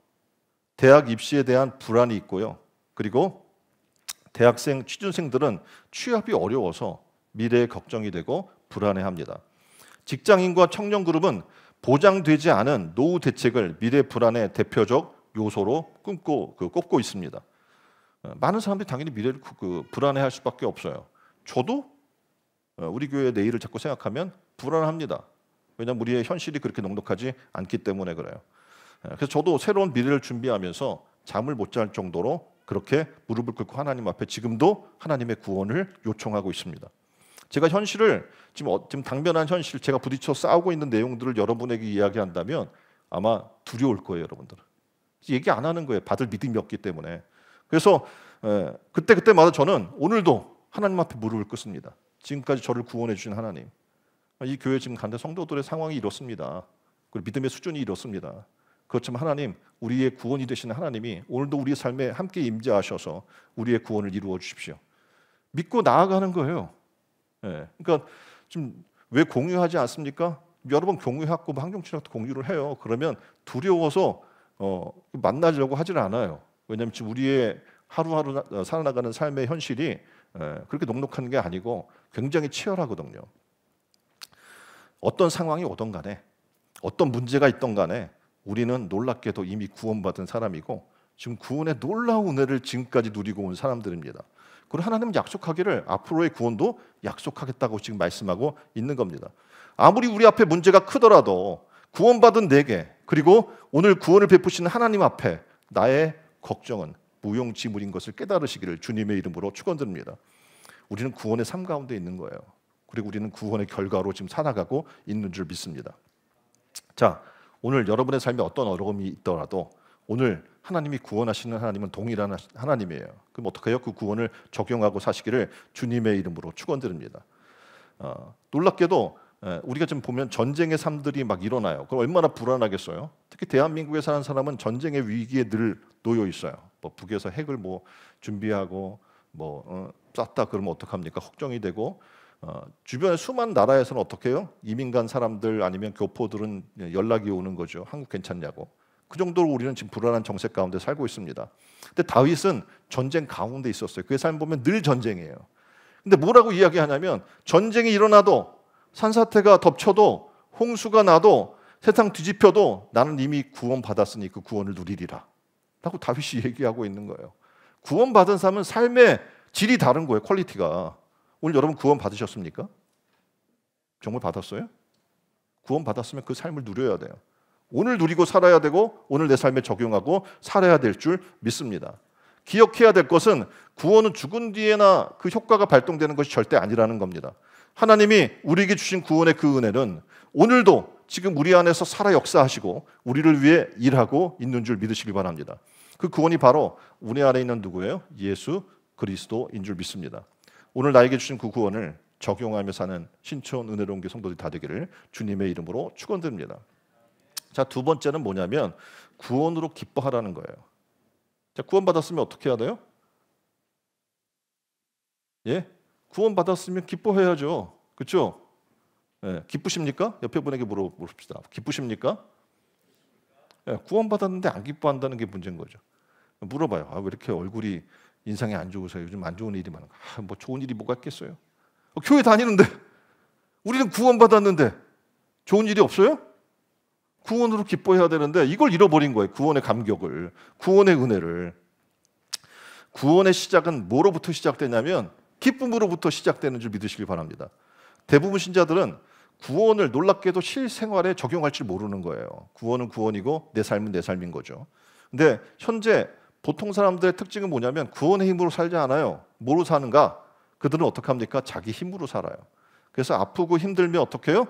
대학 입시에 대한 불안이 있고요. 그리고 대학생, 취준생들은 취업이 어려워서 미래에 걱정이 되고 불안해합니다. 직장인과 청년 그룹은 보장되지 않은 노후 대책을 미래 불안의 대표적 요소로 꼽고 있습니다. 많은 사람들이 당연히 미래를 불안해할 수밖에 없어요. 저도 우리 교회의 내일을 자꾸 생각하면 불안합니다. 왜냐하면 우리의 현실이 그렇게 넉넉하지 않기 때문에 그래요. 그래서 저도 새로운 미래를 준비하면서 잠을 못 잘 정도로 그렇게 무릎을 꿇고 하나님 앞에 지금도 하나님의 구원을 요청하고 있습니다. 제가 현실을 지금 당면한 현실, 제가 부딪혀 싸우고 있는 내용들을 여러분에게 이야기한다면 아마 두려울 거예요, 여러분들은. 얘기 안 하는 거예요. 받을 믿음이 없기 때문에. 그래서 그때마다 저는 오늘도 하나님 앞에 무릎을 꿇습니다. 지금까지 저를 구원해 주신 하나님, 이 교회 지금 간대 성도들의 상황이 이렇습니다. 그리고 믿음의 수준이 이렇습니다. 그렇지만 하나님, 우리의 구원이 되시는 하나님이 오늘도 우리의 삶에 함께 임재하셔서 우리의 구원을 이루어 주십시오. 믿고 나아가는 거예요. 그러니까 지금 왜 공유하지 않습니까? 여러 번 공유하고 환경치료도 공유를 해요. 그러면 두려워서 만나려고 하질 않아요. 왜냐하면 지금 우리의 하루하루 살아나가는 삶의 현실이 그렇게 넉넉한 게 아니고 굉장히 치열하거든요. 어떤 상황이 오던 간에, 어떤 문제가 있던 간에 우리는 놀랍게도 이미 구원받은 사람이고 지금 구원의 놀라운 은혜를 지금까지 누리고 온 사람들입니다. 그리고 하나님은 약속하기를 앞으로의 구원도 약속하겠다고 지금 말씀하고 있는 겁니다. 아무리 우리 앞에 문제가 크더라도 구원받은 내게, 그리고 오늘 구원을 베푸시는 하나님 앞에 나의 걱정은, 무용지물인 것을 깨달으시기를 주님의 이름으로 축원드립니다. 우리는 구원의 삶 가운데 있는 거예요. 그리고 우리는 구원의 결과로 지금 살아가고 있는 줄 믿습니다. 자, 오늘 여러분의 삶에 어떤 어려움이 있더라도 오늘 하나님이 구원하시는 하나님은 동일한 하나님이에요. 그럼 어떻게 해요? 그 구원을 적용하고 사시기를 주님의 이름으로 축원드립니다. 놀랍게도 우리가 지금 보면 전쟁의 삶들이 막 일어나요. 그럼 얼마나 불안하겠어요? 특히 대한민국에 사는 사람은 전쟁의 위기에 늘 놓여 있어요. 뭐 북에서 핵을 뭐 준비하고 뭐 쐈다 그러면 어떡합니까? 걱정이 되고 주변에 수많은 나라에서는 어떻게 해요? 이민 간 사람들 아니면 교포들은 연락이 오는 거죠. 한국 괜찮냐고. 그 정도로 우리는 지금 불안한 정세 가운데 살고 있습니다. 근데 다윗은 전쟁 가운데 있었어요. 그의 삶 보면 늘 전쟁이에요. 근데 뭐라고 이야기하냐면 전쟁이 일어나도 산사태가 덮쳐도 홍수가 나도 세상 뒤집혀도 나는 이미 구원받았으니 그 구원을 누리리라 라고 다윗이 얘기하고 있는 거예요. 구원받은 사람은 삶의 질이 다른 거예요. 퀄리티가. 오늘 여러분 구원 받으셨습니까? 정말 받았어요? 구원 받았으면 그 삶을 누려야 돼요. 오늘 누리고 살아야 되고 오늘 내 삶에 적용하고 살아야 될 줄 믿습니다. 기억해야 될 것은 구원은 죽은 뒤에나 그 효과가 발동되는 것이 절대 아니라는 겁니다. 하나님이 우리에게 주신 구원의 그 은혜는 오늘도 지금 우리 안에서 살아 역사하시고 우리를 위해 일하고 있는 줄 믿으시길 바랍니다. 그 구원이 바로 우리 안에 있는 누구예요? 예수 그리스도인 줄 믿습니다. 오늘 나에게 주신 그 구원을 적용하며 사는 신촌 은혜로운 교회 성도들이 다 되기를 주님의 이름으로 축원드립니다. 자, 두 번째는 뭐냐면 구원으로 기뻐하라는 거예요. 자, 구원 받았으면 어떻게 해야 돼요? 예? 구원 받았으면 기뻐해야죠. 그렇죠? 예, 기쁘십니까? 옆에 분에게 물어봅시다. 기쁘십니까? 예, 구원 받았는데 안 기뻐한다는 게 문제인 거죠. 물어봐요. 왜 이렇게 얼굴이 인상이 안 좋으세요? 요즘 안 좋은 일이 많은가? 뭐 좋은 일이 뭐가 있겠어요? 교회 다니는데 우리는 구원 받았는데 좋은 일이 없어요? 구원으로 기뻐해야 되는데 이걸 잃어버린 거예요. 구원의 감격을, 구원의 은혜를. 구원의 시작은 뭐로부터 시작되냐면 기쁨으로부터 시작되는 줄 믿으시길 바랍니다. 대부분 신자들은 구원을 놀랍게도 실생활에 적용할 줄 모르는 거예요. 구원은 구원이고 내 삶은 내 삶인 거죠. 근데 현재 보통 사람들의 특징은 뭐냐면 구원의 힘으로 살지 않아요. 뭐로 사는가? 그들은 어떻게 합니까? 자기 힘으로 살아요. 그래서 아프고 힘들면 어떻게 해요?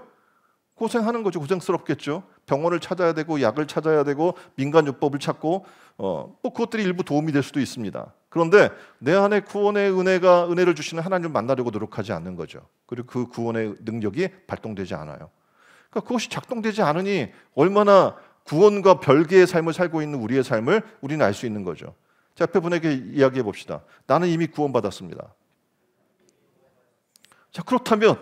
고생하는 거죠. 고생스럽겠죠. 병원을 찾아야 되고 약을 찾아야 되고 민간요법을 찾고 뭐 그것들이 일부 도움이 될 수도 있습니다. 그런데 내 안에 구원의 은혜를 주시는 하나님을 만나려고 노력하지 않는 거죠. 그리고 그 구원의 능력이 발동되지 않아요. 그러니까 그것이 작동되지 않으니 얼마나 구원과 별개의 삶을 살고 있는 우리의 삶을 우리는 알 수 있는 거죠. 자, 옆에 분에게 이야기해 봅시다. 나는 이미 구원받았습니다. 자, 그렇다면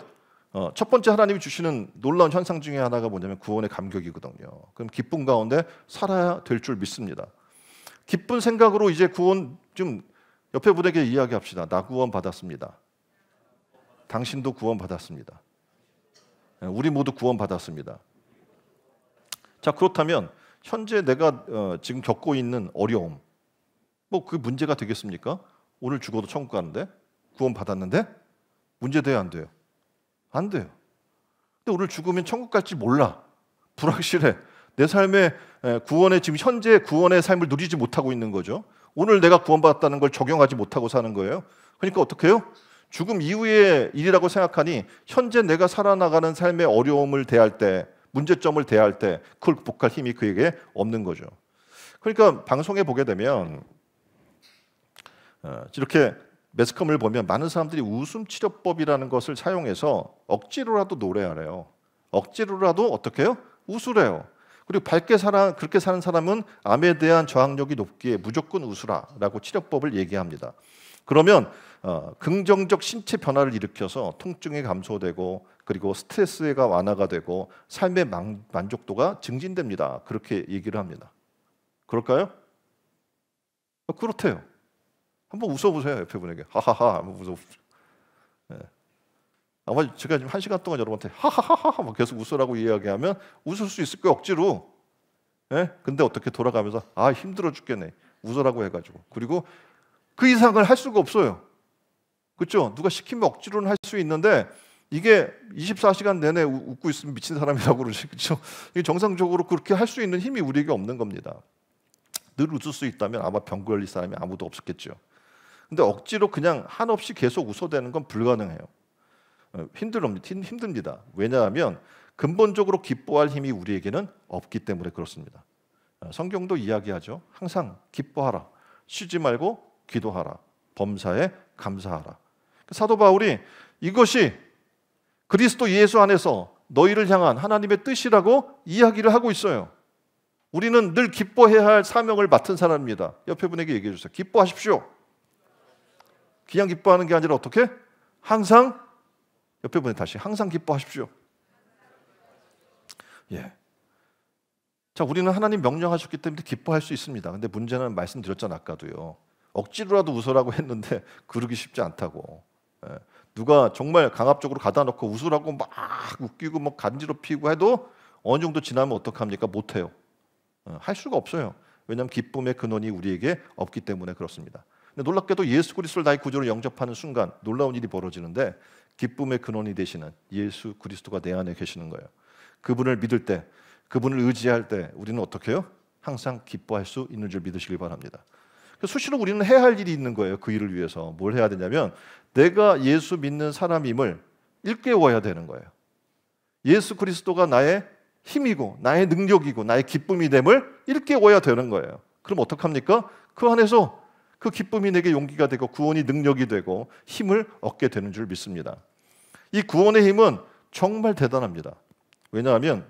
첫 번째 하나님이 주시는 놀라운 현상 중에 하나가 뭐냐면 구원의 감격이거든요. 그럼 기쁨 가운데 살아야 될 줄 믿습니다. 기쁜 생각으로 이제 구원 좀 옆에 분에게 이야기합시다. 나 구원 받았습니다. 당신도 구원 받았습니다. 우리 모두 구원 받았습니다. 자, 그렇다면 현재 내가 지금 겪고 있는 어려움, 뭐 그 문제가 되겠습니까? 오늘 죽어도 천국 가는데 구원 받았는데 문제 돼요, 안 돼요? 안 돼요. 근데 오늘 죽으면 천국 갈지 몰라. 불확실해. 내 삶의 구원의 지금 현재 구원의 삶을 누리지 못하고 있는 거죠. 오늘 내가 구원받았다는 걸 적용하지 못하고 사는 거예요. 그러니까 어떻게 해요? 죽음 이후의 일이라고 생각하니 현재 내가 살아나가는 삶의 어려움을 대할 때, 문제점을 대할 때 그걸 극복할 힘이 그에게 없는 거죠. 그러니까 방송에 보게 되면 이렇게 매스컴을 보면 많은 사람들이 웃음 치료법이라는 것을 사용해서 억지로라도 노래하래요. 억지로라도 어떻게 해요? 웃으래요. 그리고 그렇게 사는 사람은 암에 대한 저항력이 높기에 무조건 웃으라라고 치료법을 얘기합니다. 그러면 긍정적 신체 변화를 일으켜서 통증이 감소되고 그리고 스트레스가 완화가 되고 삶의 만족도가 증진됩니다. 그렇게 얘기를 합니다. 그럴까요? 그렇대요. 한번 웃어보세요. 옆에 분에게 하하하 한번 웃어보십시오. 네. 아마 제가 지금 1시간 동안 여러분한테 하하하하 막 계속 웃으라고 이야기하면 웃을 수 있을 거예요. 억지로. 네? 근데 어떻게 돌아가면서 힘들어 죽겠네. 웃으라고 해가지고. 그리고 그 이상을 할 수가 없어요. 그렇죠? 누가 시키면 억지로는 할 수 있는데 이게 24시간 내내 웃고 있으면 미친 사람이라고 그러지. 그렇죠? 이게 정상적으로 그렇게 할 수 있는 힘이 우리에게 없는 겁니다. 늘 웃을 수 있다면 아마 병 걸릴 사람이 아무도 없었겠죠. 근데 억지로 그냥 한없이 계속 웃어대는 건 불가능해요. 힘듭니다. 왜냐하면 근본적으로 기뻐할 힘이 우리에게는 없기 때문에 그렇습니다. 성경도 이야기하죠. 항상 기뻐하라. 쉬지 말고 기도하라. 범사에 감사하라. 사도 바울이 이것이 그리스도 예수 안에서 너희를 향한 하나님의 뜻이라고 이야기를 하고 있어요. 우리는 늘 기뻐해야 할 사명을 맡은 사람입니다. 옆에 분에게 얘기해 주세요. 기뻐하십시오. 그냥 기뻐하는 게 아니라 어떻게? 항상, 옆에 분에 다시 항상 기뻐하십시오. 예. 자, 우리는 하나님 명령하셨기 때문에 기뻐할 수 있습니다. 근데 문제는 말씀드렸잖아, 아까도요. 억지로라도 웃으라고 했는데 그러기 쉽지 않다고. 예. 누가 정말 강압적으로 가다 놓고 웃으라고 막 웃기고 뭐 간지럽히고 해도 어느 정도 지나면 어떡합니까? 못해요. 할 수가 없어요. 왜냐하면 기쁨의 근원이 우리에게 없기 때문에 그렇습니다. 근데 놀랍게도 예수 그리스도를 나의 구주로 영접하는 순간 놀라운 일이 벌어지는데 기쁨의 근원이 되시는 예수 그리스도가 내 안에 계시는 거예요. 그분을 믿을 때, 그분을 의지할 때 우리는 어떻게 해요? 항상 기뻐할 수 있는 줄 믿으시길 바랍니다. 수시로 우리는 해야 할 일이 있는 거예요. 그 일을 위해서 뭘 해야 되냐면 내가 예수 믿는 사람임을 일깨워야 되는 거예요. 예수 그리스도가 나의 힘이고 나의 능력이고 나의 기쁨이 됨을 일깨워야 되는 거예요. 그럼 어떡합니까? 그 안에서 그 기쁨이 내게 용기가 되고 구원이 능력이 되고 힘을 얻게 되는 줄 믿습니다. 이 구원의 힘은 정말 대단합니다. 왜냐하면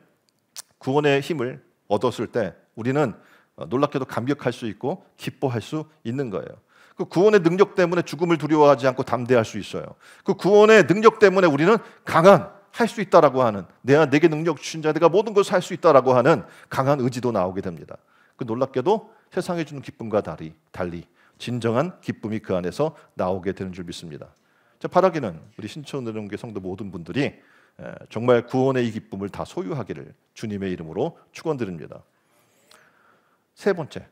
구원의 힘을 얻었을 때 우리는 놀랍게도 감격할 수 있고 기뻐할 수 있는 거예요. 그 구원의 능력 때문에 죽음을 두려워하지 않고 담대할 수 있어요. 그 구원의 능력 때문에 우리는 강한, 할 수 있다라고 하는, 내게 능력 주신 자 내가 모든 것을 할 수 있다라고 하는 강한 의지도 나오게 됩니다. 그 놀랍게도 세상에 주는 기쁨과 달리 진정한 기쁨이 그 안에서 나오게 되는 줄 믿습니다. 자, 바라기는 우리 신천은혜교회 성도 모든 분들이 정말 구원의 이 기쁨을 다 소유하기를 주님의 이름으로 축원드립니다. 세 번째,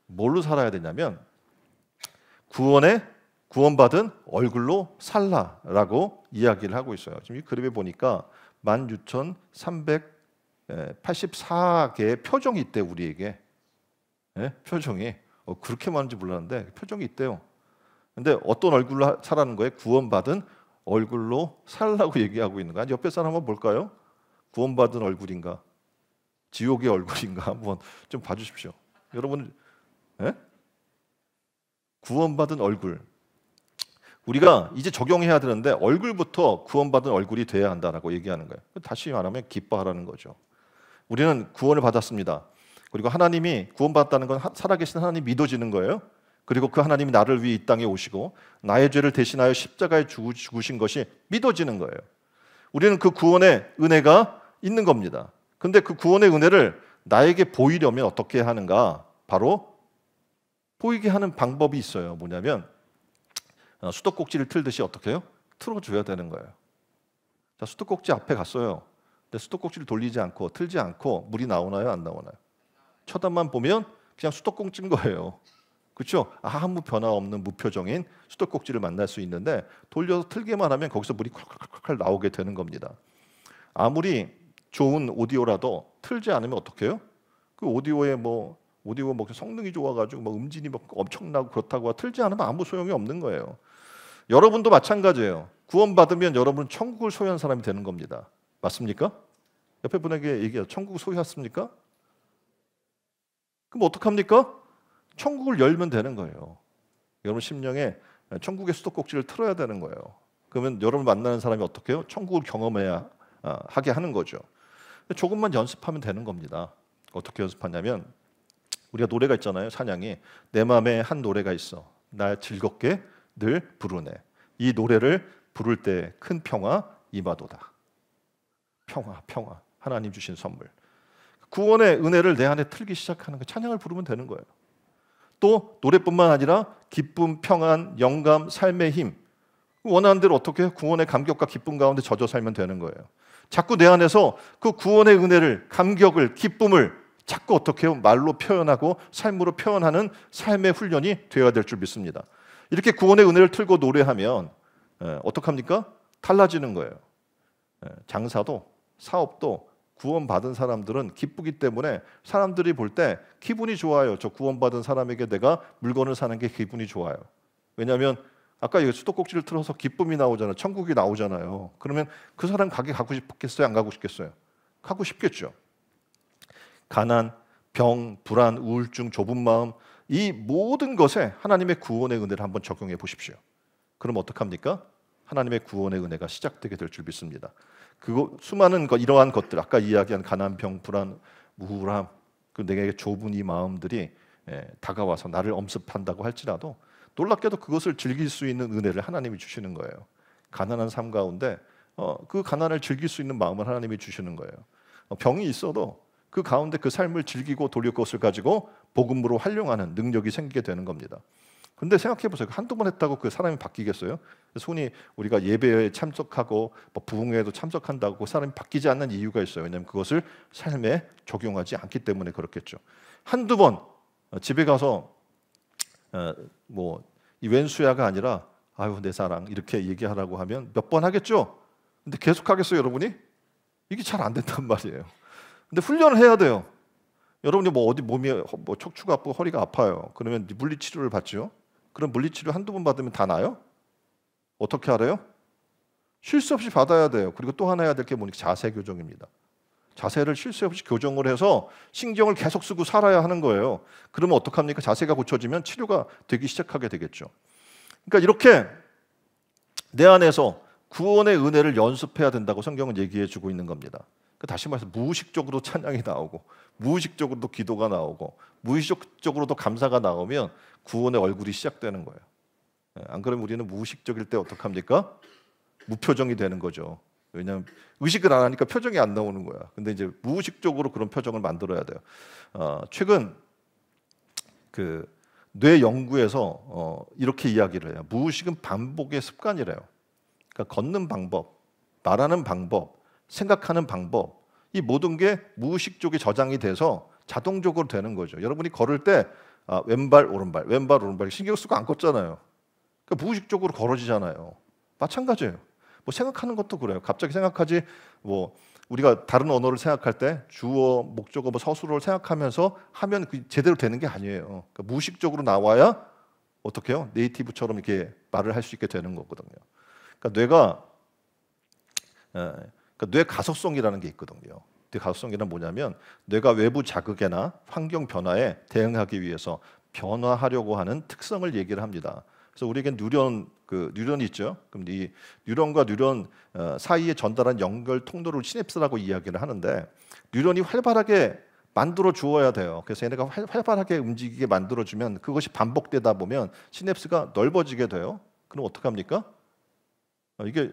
뭘로 살아야 되냐면 구원받은 얼굴로 살라라고 이야기를 하고 있어요. 지금 이 그림에 보니까 16,384개의 표정이 있대 우리에게. 표정이 그렇게 많은지 몰랐는데 표정이 있대요. 근데 어떤 얼굴로 살라는 거예요? 구원받은 얼굴로 살라고 얘기하고 있는 거야. 옆에 사람 한번 볼까요? 구원받은 얼굴인가? 지옥의 얼굴인가? 한번 좀 봐주십시오. 여러분, 구원받은 얼굴. 우리가 이제 적용해야 되는데 얼굴부터 구원받은 얼굴이 돼야 한다라고 얘기하는 거예요. 다시 말하면 기뻐하라는 거죠. 우리는 구원을 받았습니다. 그리고 하나님이 구원받았다는 건 살아계신 하나님 믿어지는 거예요. 그리고 그 하나님이 나를 위해 이 땅에 오시고 나의 죄를 대신하여 십자가에 죽으신 것이 믿어지는 거예요. 우리는 그 구원의 은혜가 있는 겁니다. 근데 그 구원의 은혜를 나에게 보이려면 어떻게 하는가? 바로 보이게 하는 방법이 있어요. 뭐냐면 수도꼭지를 틀듯이 어떻게 해요? 틀어줘야 되는 거예요. 자, 수도꼭지 앞에 갔어요. 근데 수도꼭지를 돌리지 않고 틀지 않고 물이 나오나요? 안 나오나요? 쳐다만 보면 그냥 수도꼭지인 거예요. 그렇죠? 아무 변화 없는 무표정인 수도꼭지를 만날 수 있는데 돌려서 틀기만 하면 거기서 물이 콸콸콸콸 나오게 되는 겁니다. 아무리 좋은 오디오라도 틀지 않으면 어떻게 해요? 그 오디오에 오디오 성능이 좋아가지고 음질이 엄청나고 그렇다고 틀지 않으면 아무 소용이 없는 거예요. 여러분도 마찬가지예요. 구원받으면 여러분은 천국을 소유한 사람이 되는 겁니다. 맞습니까? 옆에 분에게 얘기해요. 천국을 소유했습니까? 그럼 어떡합니까? 천국을 열면 되는 거예요. 여러분 심령에 천국의 수도꼭지를 틀어야 되는 거예요. 그러면 여러분 만나는 사람이 어떻게 해요? 천국을 경험해야 하게 하는 거죠. 조금만 연습하면 되는 겁니다. 어떻게 연습하냐면 우리가 노래가 있잖아요. 찬양이 내 마음에 한 노래가 있어. 날 즐겁게 늘 부르네. 이 노래를 부를 때 큰 평화 임하도다. 평화 하나님 주신 선물. 구원의 은혜를 내 안에 틀기 시작하는 거 찬양을 부르면 되는 거예요. 또 노래뿐만 아니라 기쁨, 평안, 영감, 삶의 힘 원하는 대로 어떻게 해요? 구원의 감격과 기쁨 가운데 젖어 살면 되는 거예요. 자꾸 내 안에서 그 구원의 은혜를, 감격을, 기쁨을 자꾸 어떻게 해요? 말로 표현하고 삶으로 표현하는 삶의 훈련이 되어야 될 줄 믿습니다. 이렇게 구원의 은혜를 틀고 노래하면 어떡합니까? 달라지는 거예요. 장사도 사업도 구원받은 사람들은 기쁘기 때문에 사람들이 볼 때 기분이 좋아요. 저 구원받은 사람에게 내가 물건을 사는 게 기분이 좋아요. 왜냐하면 아까 수도꼭지를 틀어서 기쁨이 나오잖아요. 천국이 나오잖아요. 그러면 그 사람 가게 가고 싶겠어요? 안 가고 싶겠어요? 가고 싶겠죠. 가난, 병, 불안, 우울증, 좁은 마음, 이 모든 것에 하나님의 구원의 은혜를 한번 적용해 보십시오. 그럼 어떡합니까? 하나님의 구원의 은혜가 시작되게 될 줄 믿습니다. 그거 수많은 이러한 것들, 아까 이야기한 가난, 병, 불안, 우울함, 그 내게 좁은 이 마음들이 다가와서 나를 엄습한다고 할지라도 놀랍게도 그것을 즐길 수 있는 은혜를 하나님이 주시는 거예요. 가난한 삶 가운데 그 가난을 즐길 수 있는 마음을 하나님이 주시는 거예요. 병이 있어도 그 가운데 그 삶을 즐기고 돌려 그것을 가지고 복음으로 활용하는 능력이 생기게 되는 겁니다. 근데 생각해 보세요. 한두 번 했다고 그 사람이 바뀌겠어요? 손이 우리가 예배에 참석하고 부흥회에도 참석한다고 그 사람이 바뀌지 않는 이유가 있어요. 왜냐하면 그것을 삶에 적용하지 않기 때문에 그렇겠죠. 한두 번 집에 가서 이 왼수야가 아니라 아유 내 사랑 이렇게 얘기하라고 하면 몇 번 하겠죠? 근데 계속 하겠어요, 여러분이? 이게 잘 안 된단 말이에요. 근데 훈련을 해야 돼요. 여러분이 어디 몸이 척추가 아프고 허리가 아파요. 그러면 물리치료를 받죠. 그럼 물리치료 한두 번 받으면 다 나아요? 어떻게 알아요? 쉴 새 없이 받아야 돼요. 그리고 또 하나 해야 될 게 뭐니까 자세 교정입니다. 자세를 쉴 새 없이 교정을 해서 신경을 계속 쓰고 살아야 하는 거예요. 그러면 어떡합니까? 자세가 고쳐지면 치료가 되기 시작하게 되겠죠. 그러니까 이렇게 내 안에서 구원의 은혜를 연습해야 된다고 성경은 얘기해 주고 있는 겁니다. 다시 말해서 무의식적으로 찬양이 나오고 무의식적으로도 기도가 나오고 무의식적으로도 감사가 나오면 구원의 얼굴이 시작되는 거예요. 안 그러면 우리는 무의식적일 때 어떡합니까? 무표정이 되는 거죠. 왜냐하면 의식을 안 하니까 표정이 안 나오는 거야. 근데 이제 무의식적으로 그런 표정을 만들어야 돼요. 최근 그 뇌 연구에서 이렇게 이야기를 해요. 무의식은 반복의 습관이래요. 그러니까 걷는 방법, 말하는 방법, 생각하는 방법, 이 모든 게 무의식 쪽에 저장이 돼서 자동적으로 되는 거죠. 여러분이 걸을 때 왼발 오른발 왼발 오른발 신경 쓰고 안 걷잖아요. 그러니까 무의식적으로 걸어지잖아요. 마찬가지예요. 생각하는 것도 그래요. 갑자기 생각하지 우리가 다른 언어를 생각할 때 주어, 목적어, 서술어를 생각하면서 하면 제대로 되는 게 아니에요. 그러니까 무의식적으로 나와야 어떻게 해요? 네이티브처럼 이렇게 말을 할 수 있게 되는 거거든요. 그러니까 뇌 가소성이라는 게 있거든요. 뇌 가소성이란 뭐냐면 뇌가 외부 자극이나 환경 변화에 대응하기 위해서 변화하려고 하는 특성을 얘기를 합니다. 그래서 우리에겐 뉴런이 있죠. 그럼 이 뉴런과 뉴런 사이에 전달한 연결 통로를 시냅스라고 이야기를 하는데 뉴런이 활발하게 만들어 주어야 돼요. 그래서 얘네가 활발하게 움직이게 만들어 주면 그것이 반복되다 보면 시냅스가 넓어지게 돼요. 그럼 어떡합니까? 이게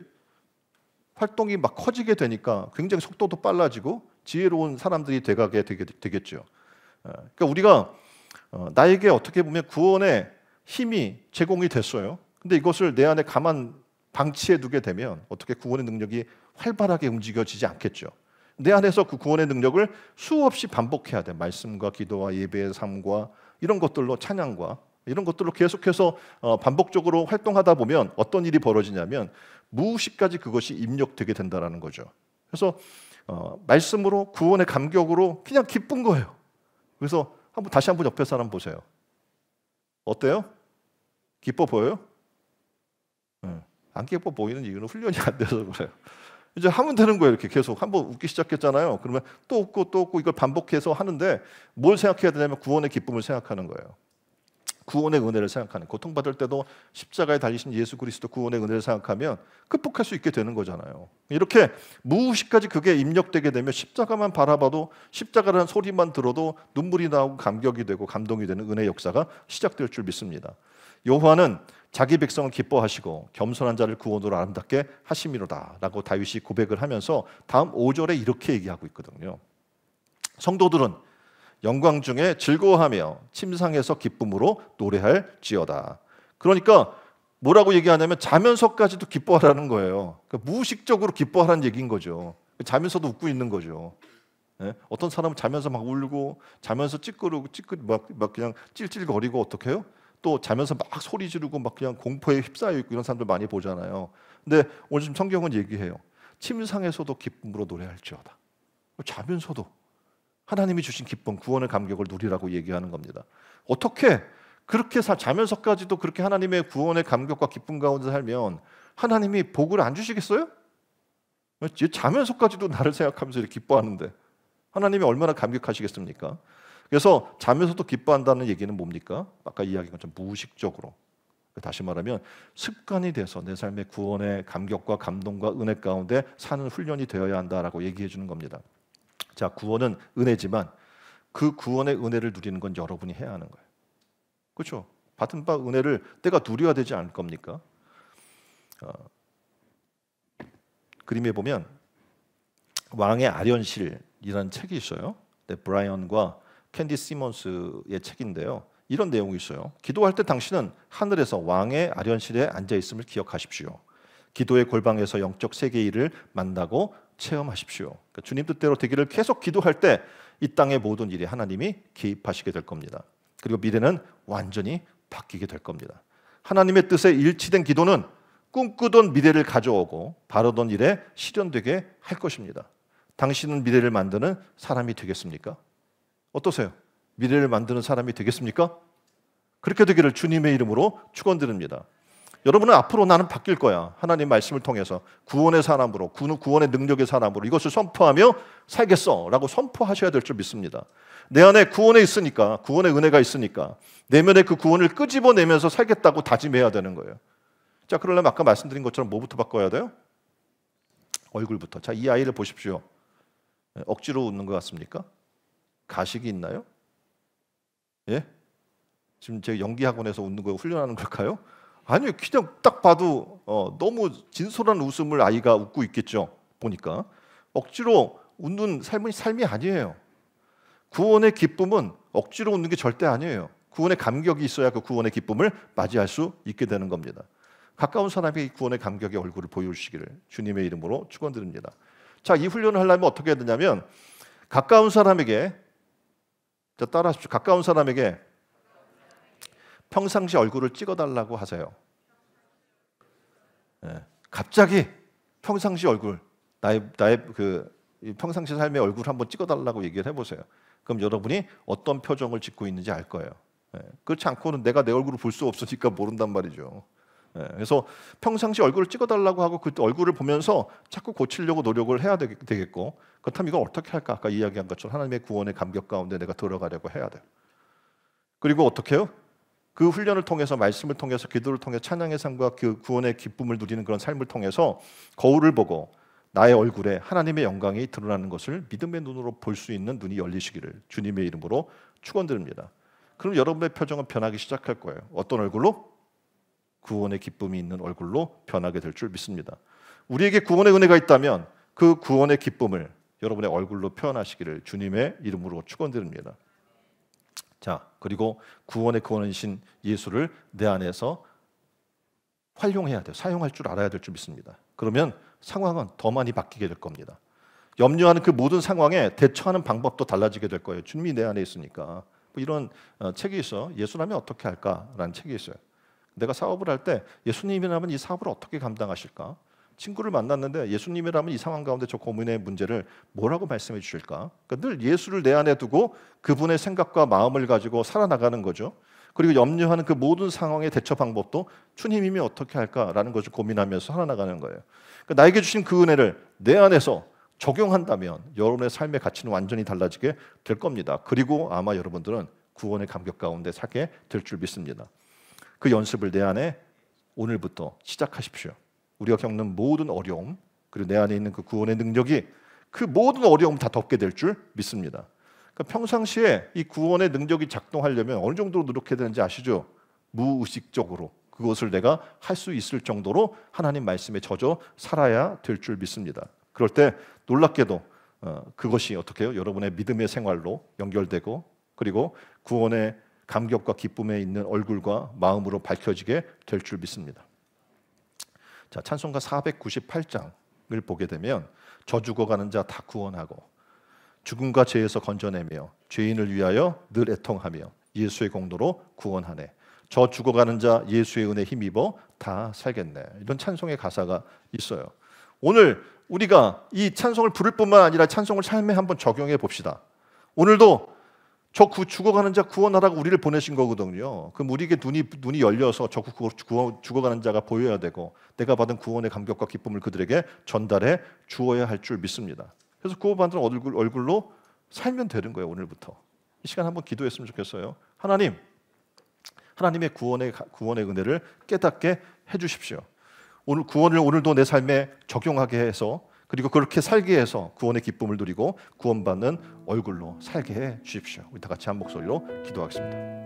활동이 막 커지게 되니까 굉장히 속도도 빨라지고 지혜로운 사람들이 돼가게 되겠죠. 그러니까 우리가 나에게 어떻게 보면 구원의 힘이 제공이 됐어요. 근데 이것을 내 안에 가만 방치해 두게 되면 어떻게 구원의 능력이 활발하게 움직여지지 않겠죠. 내 안에서 그 구원의 능력을 수없이 반복해야 돼. 말씀과 기도와 예배의 삶과 이런 것들로 찬양과 이런 것들로 계속해서 반복적으로 활동하다 보면 어떤 일이 벌어지냐면 무의식까지 그것이 입력되게 된다는 거죠. 그래서 말씀으로 구원의 감격으로 그냥 기쁜 거예요. 그래서 다시 한번 옆에 사람 보세요. 어때요? 기뻐 보여요? 안 기뻐 보이는 이유는 훈련이 안 돼서 그래요. 이제 하면 되는 거예요. 이렇게 계속 한번 웃기 시작했잖아요. 그러면 또 웃고 또 웃고 이걸 반복해서 하는데 뭘 생각해야 되냐면 구원의 기쁨을 생각하는 거예요. 구원의 은혜를 생각하는, 고통받을 때도 십자가에 달리신 예수 그리스도 구원의 은혜를 생각하면 극복할 수 있게 되는 거잖아요. 이렇게 무의식까지 그게 입력되게 되면 십자가만 바라봐도 십자가라는 소리만 들어도 눈물이 나오고 감격이 되고 감동이 되는 은혜의 역사가 시작될 줄 믿습니다. 여호와는 자기 백성을 기뻐하시고 겸손한 자를 구원으로 아름답게 하심이로다 라고 다윗이 고백을 하면서 다음 5절에 이렇게 얘기하고 있거든요. 성도들은 영광 중에 즐거워하며 침상에서 기쁨으로 노래할지어다. 그러니까 뭐라고 얘기하냐면 자면서까지도 기뻐하라는 거예요. 그러니까 무의식적으로 기뻐하라는 얘기인 거죠. 자면서도 웃고 있는 거죠. 네? 어떤 사람은 자면서 막 울고 자면서 찌끄르고 막 그냥 찔찔거리고 어떻게 해요? 또 자면서 막 소리 지르고 막 그냥 공포에 휩싸여 있고 이런 사람들 많이 보잖아요. 근데 오늘 지금 성경은 얘기해요. 침상에서도 기쁨으로 노래할지어다. 자면서도 하나님이 주신 기쁨, 구원의 감격을 누리라고 얘기하는 겁니다. 어떻게 그렇게 자면서까지도 그렇게 하나님의 구원의 감격과 기쁨 가운데 살면 하나님이 복을 안 주시겠어요? 자면서까지도 나를 생각하면서 이렇게 기뻐하는데 하나님이 얼마나 감격하시겠습니까? 그래서 자면서도 기뻐한다는 얘기는 뭡니까? 아까 이야기한 것처럼 무의식적으로, 다시 말하면 습관이 돼서 내 삶의 구원의 감격과 감동과 은혜 가운데 사는 훈련이 되어야 한다라고 얘기해 주는 겁니다. 자, 구원은 은혜지만 그 구원의 은혜를 누리는 건 여러분이 해야 하는 거예요. 그렇죠? 받은 바 은혜를 내가 누려야 되지 않을 겁니까? 그림에 보면 왕의 아련실이라는 책이 있어요. 네, 브라이언과 캔디 시몬스의 책인데요. 이런 내용이 있어요. 기도할 때 당신은 하늘에서 왕의 아련실에 앉아 있음을 기억하십시오. 기도의 골방에서 영적 세계의 일을 만나고 체험하십시오. 그러니까 주님 뜻대로 되기를 계속 기도할 때 이 땅의 모든 일에 하나님이 개입하시게 될 겁니다. 그리고 미래는 완전히 바뀌게 될 겁니다. 하나님의 뜻에 일치된 기도는 꿈꾸던 미래를 가져오고 바라던 일에 실현되게 할 것입니다. 당신은 미래를 만드는 사람이 되겠습니까? 어떠세요? 미래를 만드는 사람이 되겠습니까? 그렇게 되기를 주님의 이름으로 축원드립니다. 여러분은 앞으로 나는 바뀔 거야. 하나님 말씀을 통해서 구원의 사람으로, 구원의 능력의 사람으로 이것을 선포하며 살겠어 라고 선포하셔야 될 줄 믿습니다. 내 안에 구원에 있으니까, 구원의 은혜가 있으니까 내면의 그 구원을 끄집어내면서 살겠다고 다짐해야 되는 거예요. 자, 그러려면 아까 말씀드린 것처럼 뭐부터 바꿔야 돼요? 얼굴부터. 자, 이 아이를 보십시오. 억지로 웃는 것 같습니까? 가식이 있나요? 예? 지금 제 연기 학원에서 웃는 거 훈련하는 걸까요? 아니요, 그냥 딱 봐도 너무 진솔한 웃음을 아이가 웃고 있겠죠. 보니까 억지로 웃는 삶이 아니에요. 구원의 기쁨은 억지로 웃는 게 절대 아니에요. 구원의 감격이 있어야 그 구원의 기쁨을 맞이할 수 있게 되는 겁니다. 가까운 사람에게 구원의 감격의 얼굴을 보여주시기를 주님의 이름으로 축원드립니다. 자, 이 훈련을 하려면 어떻게 해야 되냐면 가까운 사람에게, 자, 따라하십시오. 가까운 사람에게 평상시 얼굴을 찍어달라고 하세요. 네. 갑자기 평상시 얼굴, 나의 그 평상시 삶의 얼굴 한번 찍어달라고 얘기를 해보세요. 그럼 여러분이 어떤 표정을 짓고 있는지 알 거예요. 네. 그렇지 않고는 내가 내 얼굴을 볼 수 없으니까 모른단 말이죠. 네. 그래서 평상시 얼굴을 찍어달라고 하고 그 얼굴을 보면서 자꾸 고치려고 노력을 해야 되겠고, 그렇다면 이걸 어떻게 할까? 아까 이야기한 것처럼 하나님의 구원의 감격 가운데 내가 들어가려고 해야 돼요. 그리고 어떻게 해요? 그 훈련을 통해서, 말씀을 통해서, 기도를 통해 찬양의 삶과 그 구원의 기쁨을 누리는 그런 삶을 통해서 거울을 보고 나의 얼굴에 하나님의 영광이 드러나는 것을 믿음의 눈으로 볼 수 있는 눈이 열리시기를 주님의 이름으로 축원드립니다. 그럼 여러분의 표정은 변하기 시작할 거예요. 어떤 얼굴로? 구원의 기쁨이 있는 얼굴로 변하게 될 줄 믿습니다. 우리에게 구원의 은혜가 있다면 그 구원의 기쁨을 여러분의 얼굴로 표현하시기를 주님의 이름으로 축원드립니다. 자, 그리고 구원의 구원이신 예수를 내 안에서 활용해야 돼요. 사용할 줄 알아야 될 줄 믿습니다. 그러면 상황은 더 많이 바뀌게 될 겁니다. 염려하는 그 모든 상황에 대처하는 방법도 달라지게 될 거예요. 주님이 내 안에 있으니까. 뭐 이런 책이 있어. 예수라면 어떻게 할까라는 책이 있어요. 내가 사업을 할 때 예수님이라면 이 사업을 어떻게 감당하실까? 친구를 만났는데 예수님이라면 이 상황 가운데 저 고민의 문제를 뭐라고 말씀해 주실까? 그러니까 늘 예수를 내 안에 두고 그분의 생각과 마음을 가지고 살아나가는 거죠. 그리고 염려하는 그 모든 상황의 대처 방법도 주님이면 어떻게 할까라는 것을 고민하면서 살아나가는 거예요. 그러니까 나에게 주신 그 은혜를 내 안에서 적용한다면 여러분의 삶의 가치는 완전히 달라지게 될 겁니다. 그리고 아마 여러분들은 구원의 감격 가운데 살게 될 줄 믿습니다. 그 연습을 내 안에 오늘부터 시작하십시오. 우리가 겪는 모든 어려움, 그리고 내 안에 있는 그 구원의 능력이 그 모든 어려움 다 덮게 될 줄 믿습니다. 그러니까 평상시에 이 구원의 능력이 작동하려면 어느 정도로 노력해야 되는지 아시죠? 무의식적으로 그것을 내가 할 수 있을 정도로 하나님 말씀에 젖어 살아야 될 줄 믿습니다. 그럴 때 놀랍게도 그것이 어떻게 해요? 여러분의 믿음의 생활로 연결되고 그리고 구원의 감격과 기쁨에 있는 얼굴과 마음으로 밝혀지게 될 줄 믿습니다. 자, 찬송가 498장을 보게 되면 저 죽어가는 자 다 구원하고 죽음과 죄에서 건져내며 죄인을 위하여 늘 애통하며 예수의 공로로 구원하네. 저 죽어가는 자 예수의 은혜 힘입어 다 살겠네. 이런 찬송의 가사가 있어요. 오늘 우리가 이 찬송을 부를 뿐만 아니라 찬송을 삶에 한번 적용해 봅시다. 오늘도 저 죽어가는 자 구원하라고 우리를 보내신 거거든요. 그럼 우리에게 눈이 열려서 저 죽어가는 자가 보여야 되고 내가 받은 구원의 감격과 기쁨을 그들에게 전달해 주어야 할 줄 믿습니다. 그래서 구원받은 얼굴로 살면 되는 거예요. 오늘부터 이 시간 한번 기도했으면 좋겠어요. 하나님의 구원의 은혜를 깨닫게 해주십시오. 오늘 구원을 오늘도 내 삶에 적용하게 해서 그리고 그렇게 살게 해서 구원의 기쁨을 누리고 구원받는 얼굴로 살게 해 주십시오. 우리 다 같이 한 목소리로 기도하겠습니다.